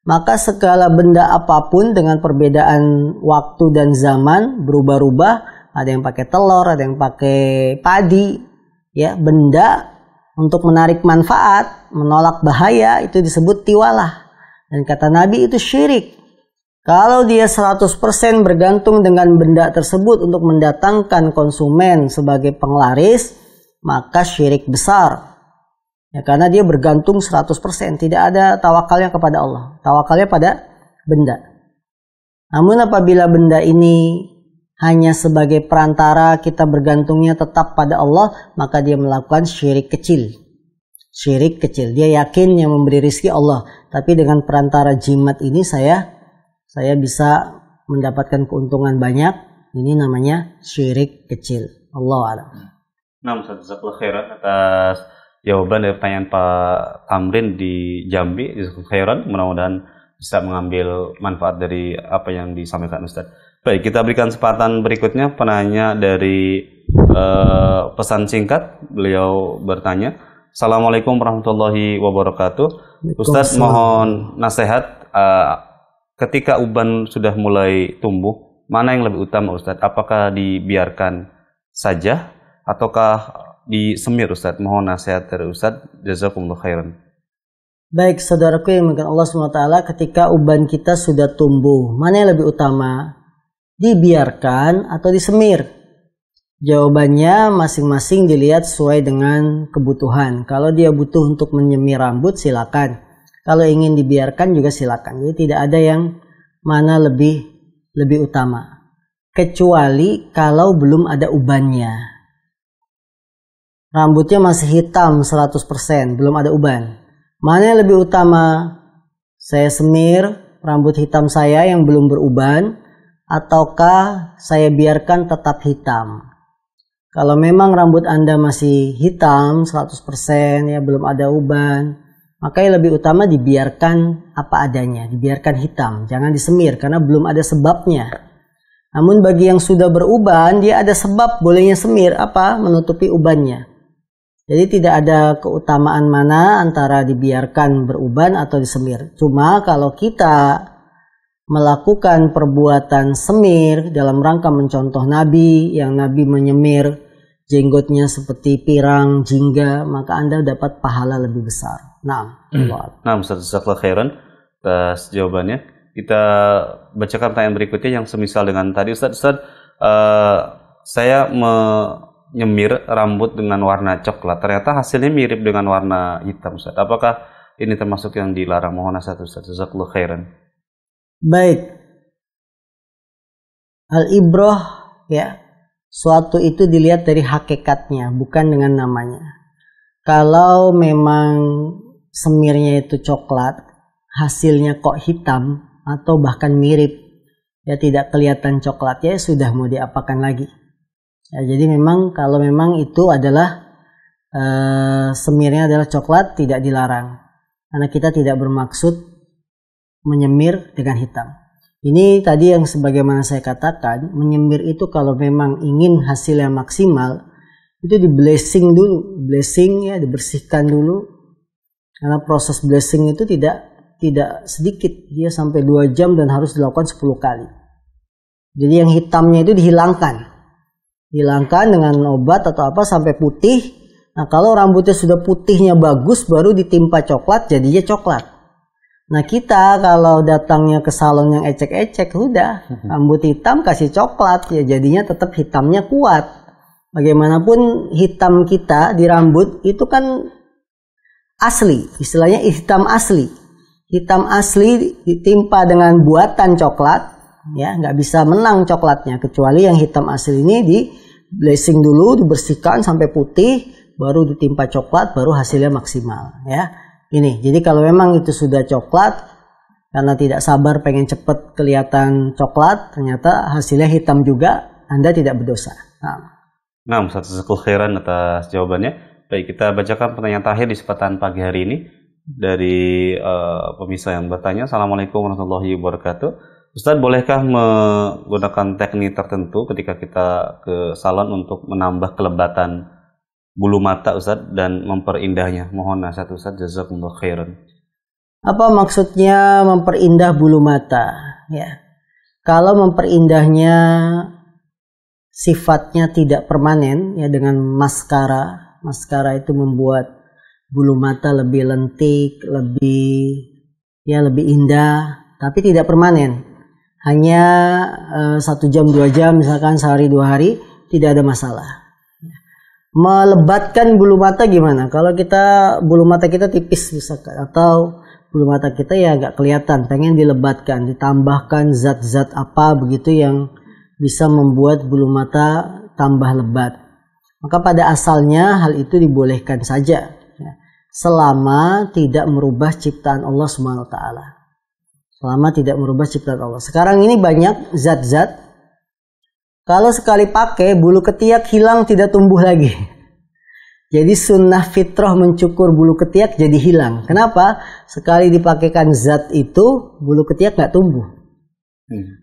S2: Maka segala benda apapun dengan perbedaan waktu dan zaman berubah-ubah, ada yang pakai telur, ada yang pakai padi, ya, benda untuk menarik manfaat, menolak bahaya, itu disebut tiwalah. Dan kata Nabi itu syirik. Kalau dia 100% bergantung dengan benda tersebut untuk mendatangkan konsumen sebagai penglaris, maka syirik besar. Ya, karena dia bergantung 100%, tidak ada tawakalnya kepada Allah, tawakalnya pada benda. Namun apabila benda ini hanya sebagai perantara, kita bergantungnya tetap pada Allah, maka dia melakukan syirik kecil. Syirik kecil, dia yakin yang memberi rezeki Allah, tapi dengan perantara jimat ini saya bisa mendapatkan keuntungan banyak. Ini namanya syirik kecil. Allah a'lam.
S1: Nah, jazakallahu khairan atas jawaban dari pertanyaan Pak Tamrin di Jambi. Jazakallahu khairan, mudah-mudahan bisa mengambil manfaat dari apa yang disampaikan Ustaz. Baik, kita berikan kesempatan berikutnya penanya dari pesan singkat. Beliau bertanya, Assalamualaikum warahmatullahi wabarakatuh. Ustaz, mohon nasihat, ketika uban sudah mulai tumbuh, mana yang lebih utama Ustaz? Apakah dibiarkan saja ataukah disemir Ustaz? Mohon nasihat dari Ustaz. Jazakumullah khairan.
S2: Baik, saudaraku yang dimuliakan Allah SWT, ketika uban kita sudah tumbuh, mana yang lebih utama? Dibiarkan atau disemir? Jawabannya masing-masing dilihat sesuai dengan kebutuhan. Kalau dia butuh untuk menyemir rambut, silakan. Kalau ingin dibiarkan juga silakan. Jadi tidak ada yang mana lebih utama. Kecuali kalau belum ada ubannya. Rambutnya masih hitam 100%, belum ada uban. Mana yang lebih utama? Saya semir rambut hitam saya yang belum beruban, ataukah saya biarkan tetap hitam? Kalau memang rambut Anda masih hitam 100%, ya belum ada uban, maka yang lebih utama dibiarkan apa adanya, dibiarkan hitam, jangan disemir karena belum ada sebabnya. Namun bagi yang sudah beruban, dia ada sebab bolehnya semir, apa? Menutupi ubannya. Jadi tidak ada keutamaan mana antara dibiarkan beruban atau disemir. Cuma kalau kita melakukan perbuatan semir dalam rangka mencontoh Nabi, yang Nabi menyemir jenggotnya seperti pirang, jingga, maka Anda dapat pahala lebih besar. Nah,
S1: Ustaz, jazakallahu khairan atas jawabannya. Kita bacakan pertanyaan berikutnya yang semisal dengan tadi. Ustaz, saya menyemir rambut dengan warna coklat, ternyata hasilnya mirip dengan warna hitam Ustaz. Apakah ini termasuk yang dilarang? Mohon nasihat Ustaz. Jazakallahu khairan.
S2: Baik. Al-ibrah ya, suatu itu dilihat dari hakikatnya, bukan dengan namanya. Kalau memang semirnya itu coklat, hasilnya kok hitam atau bahkan mirip, ya tidak kelihatan coklatnya, sudah mau diapakan lagi. Ya, jadi memang kalau memang itu adalah semirnya adalah coklat, tidak dilarang. Karena kita tidak bermaksud menyemir dengan hitam. Ini tadi yang sebagaimana saya katakan, menyemir itu kalau memang ingin hasilnya maksimal, itu di blessing dulu, blessing ya, dibersihkan dulu. Karena proses blessing itu tidak sedikit, dia sampai 2 jam dan harus dilakukan 10 kali. Jadi yang hitamnya itu dihilangkan dengan obat atau apa sampai putih. Nah kalau rambutnya sudah putihnya bagus, baru ditimpa coklat, jadinya coklat. Nah kita kalau datangnya ke salon yang ecek-ecek, udah rambut hitam kasih coklat, ya jadinya tetap hitamnya kuat. Bagaimanapun hitam kita di rambut itu kan asli, istilahnya hitam asli. Hitam asli ditimpa dengan buatan coklat, ya nggak bisa menang coklatnya, kecuali yang hitam asli ini di blessing dulu, dibersihkan sampai putih, baru ditimpa coklat, baru hasilnya maksimal, ya. Ini, jadi kalau memang itu sudah coklat, karena tidak sabar pengen cepet kelihatan coklat, ternyata hasilnya hitam juga, Anda tidak berdosa.
S1: Nah, Ustaz, jazakallahu khairan atas jawabannya. Baik, kita bacakan pertanyaan terakhir di kesempatan pagi hari ini dari pemirsa yang bertanya. Assalamualaikum warahmatullahi wabarakatuh. Ustaz, bolehkah menggunakan teknik tertentu ketika kita ke salon untuk menambah kelebatan bulu mata, Ustaz, dan memperindahnya? Mohon nasihat Ustaz, jazakumullah khairan.
S2: Apa maksudnya memperindah bulu mata? Ya, kalau memperindah sifatnya tidak permanen, ya dengan maskara itu membuat bulu mata lebih lentik, lebih indah, tapi tidak permanen. Hanya 1 jam 2 jam, misalkan sehari 2 hari, tidak ada masalah. Melebatkan bulu mata gimana? Kalau bulu mata kita tipis misalkan, atau bulu mata kita ya agak kelihatan, pengen dilebatkan, ditambahkan zat-zat apa begitu yang bisa membuat bulu mata tambah lebat. Maka pada asalnya hal itu dibolehkan saja, ya, selama tidak merubah ciptaan Allah Subhanahu wa taala. Selama tidak merubah ciptaan Allah. Sekarang ini banyak zat-zat, kalau sekali pakai bulu ketiak hilang, tidak tumbuh lagi. Jadi sunnah fitrah mencukur bulu ketiak jadi hilang. Kenapa? Sekali dipakaikan zat itu, bulu ketiak nggak tumbuh.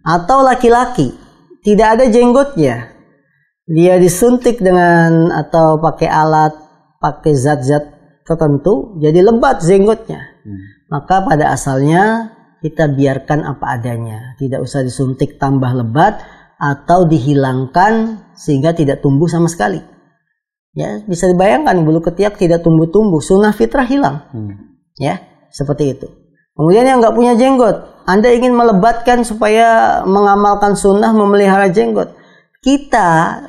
S2: Atau laki-laki tidak ada jenggotnya, dia disuntik dengan atau pakai alat, pakai zat-zat tertentu, jadi lebat jenggotnya. Maka pada asalnya kita biarkan apa adanya, tidak usah disuntik tambah lebat atau dihilangkan sehingga tidak tumbuh sama sekali. Ya, bisa dibayangkan bulu ketiak tidak tumbuh-tumbuh, sunnah fitrah hilang. Ya, seperti itu. Kemudian yang nggak punya jenggot, Anda ingin melebatkan supaya mengamalkan sunnah memelihara jenggot. Kita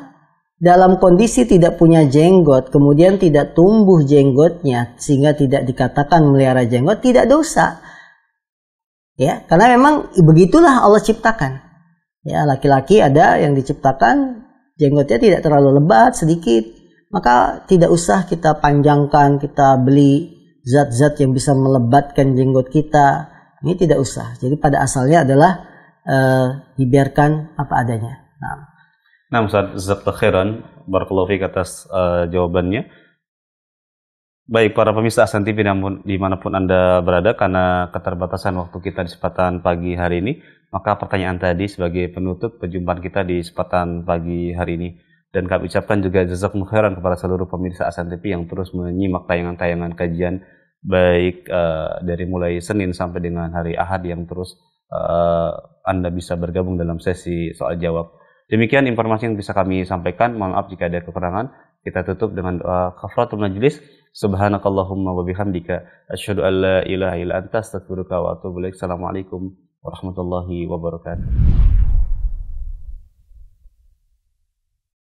S2: dalam kondisi tidak punya jenggot, kemudian tidak tumbuh jenggotnya sehingga tidak dikatakan melihara jenggot, tidak dosa. Ya, karena memang begitulah Allah ciptakan. Ya, laki-laki ada yang diciptakan jenggotnya tidak terlalu lebat, sedikit. Maka tidak usah kita panjangkan, kita beli zat-zat yang bisa melebatkan jenggot kita. Ini tidak usah. Jadi pada asalnya adalah dibiarkan apa adanya.
S1: Nah, Ustaz, jazakallahu khairan, barakallahu fiik atas jawabannya. Baik, para pemirsa Ahsan TV dimanapun Anda berada, karena keterbatasan waktu kita di kesempatan pagi hari ini, maka pertanyaan tadi sebagai penutup perjumpaan kita di kesempatan pagi hari ini. Dan kami ucapkan juga jazakumullah khairan kepada seluruh pemirsa Ahsan TV yang terus menyimak tayangan-tayangan kajian, baik dari mulai Senin sampai dengan hari Ahad, yang terus Anda bisa bergabung dalam sesi soal jawab. Demikian informasi yang bisa kami sampaikan. Mohon maaf jika ada kekurangan. Kita tutup dengan doa kafaratul majlis. Subhanakallahumma wa bihamdika asyhadu an la ilaha illa anta astaghfiruka wa atubu ilaik. Assalamualaikum warahmatullahi wabarakatuh.